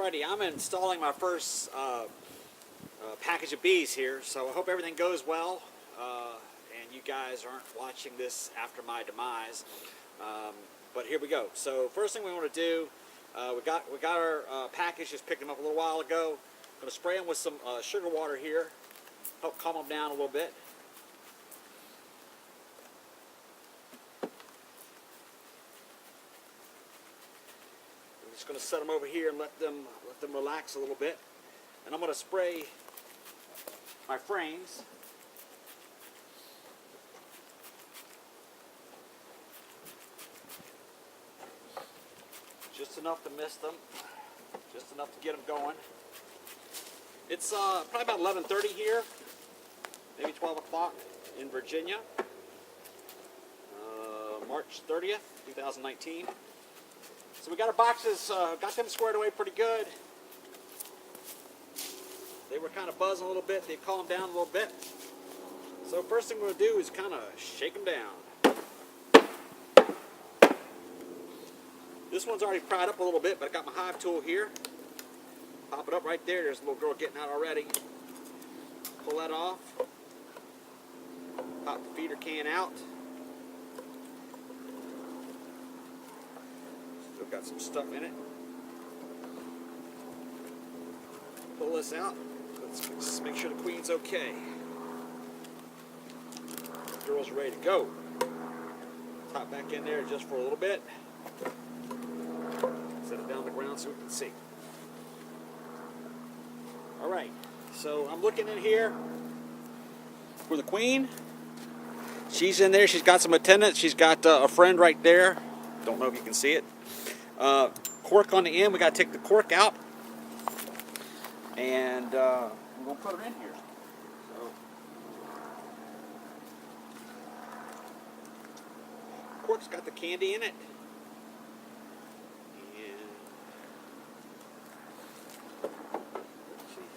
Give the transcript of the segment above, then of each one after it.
Alrighty, I'm installing my first package of bees here, so I hope everything goes well and you guys aren't watching this after my demise. But here we go. So first thing we want to do, we got our package, just picked them up a little while ago. I'm going to spray them with some sugar water here, help calm them down a little bit. I'm just going to set them over here and let them relax a little bit. And I'm going to spray my frames. Just enough to mist them, just enough to get them going. It's probably about 11:30 here, maybe 12 o'clock in Virginia, March 30th, 2019. So we got our boxes, got them squared away pretty good. They were kind of buzzing a little bit. They calmed down a little bit. So first thing we're going to do is kind of shake them down. This one's already pried up a little bit, but I got my hive tool here. Pop it up right there. There's a little girl getting out already. Pull that off. Pop the feeder can out. Still got some stuff in it. Pull this out. Let's make sure the queen's okay. The girls are ready to go. Top back in there just for a little bit. Set it down on the ground so we can see. Alright, so I'm looking in here for the queen. She's in there. She's got some attendants. She's got a friend right there. Don't know if you can see it. Cork on the end. We got to take the cork out. And we're going to put her in here. So, cork's got the candy in it. And let's see.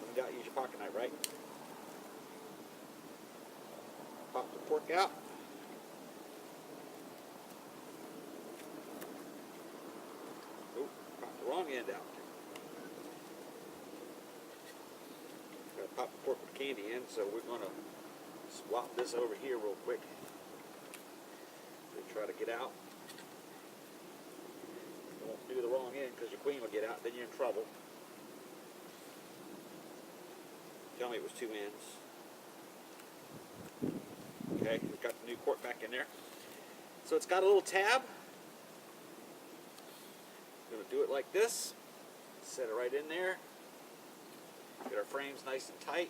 You got to use your pocket knife, right? Pop the cork out. Wrong end out. Got to pop the cork with candy in, so we're going to swap this over here real quick. They try to get out. Don't do the wrong end because your queen will get out, then you're in trouble. Tell me it was two ends. Okay, we've got the new cork back in there. So it's got a little tab. Going to do it like this, set it right in there, get our frames nice and tight.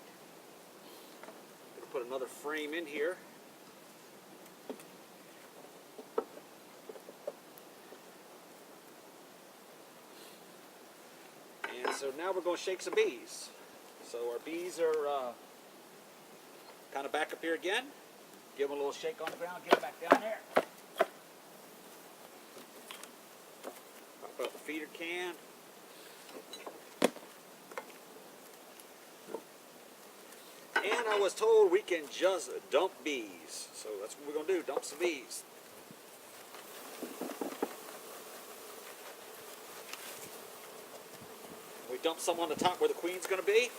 Going to put another frame in here. And so now we're going to shake some bees. So our bees are kind of back up here again. Give them a little shake on the ground, get them back down there. Up the feeder can. And I was told we can just dump bees. So that's what we're going to do, dump some bees. We dump some on the top where the queen's going to be.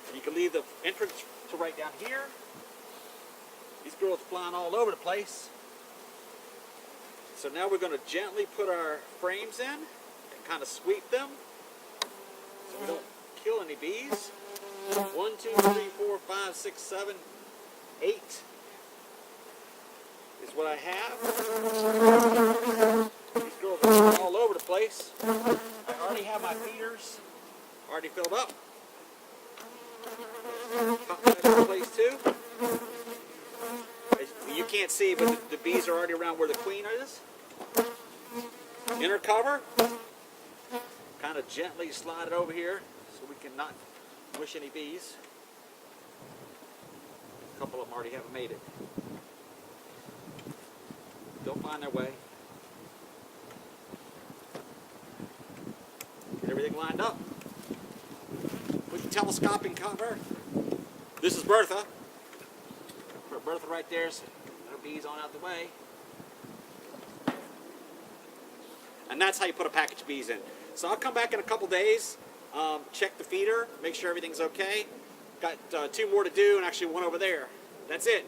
And you can leave the entrance to right down here. These girls are flying all over the place. So now we're going to gently put our frames in and kind of sweep them so we don't kill any bees. 1, 2, 3, 4, 5, 6, 7, 8 is what I have. These girls are flying all over the place. I already have my feeders already filled up. Pop that in place too. You can't see, but the bees are already around where the queen is. Inner cover. Kind of gently slide it over here so we can not mush any bees. A couple of them already haven't made it. They'll find their way. Get everything lined up. Put the telescoping cover This is Bertha. Put Bertha right there, so her bees on out the way. And that's how you put a package of bees in. So I'll come back in a couple days, check the feeder, make sure everything's okay. Got 2 more to do, and actually 1 over there. That's it.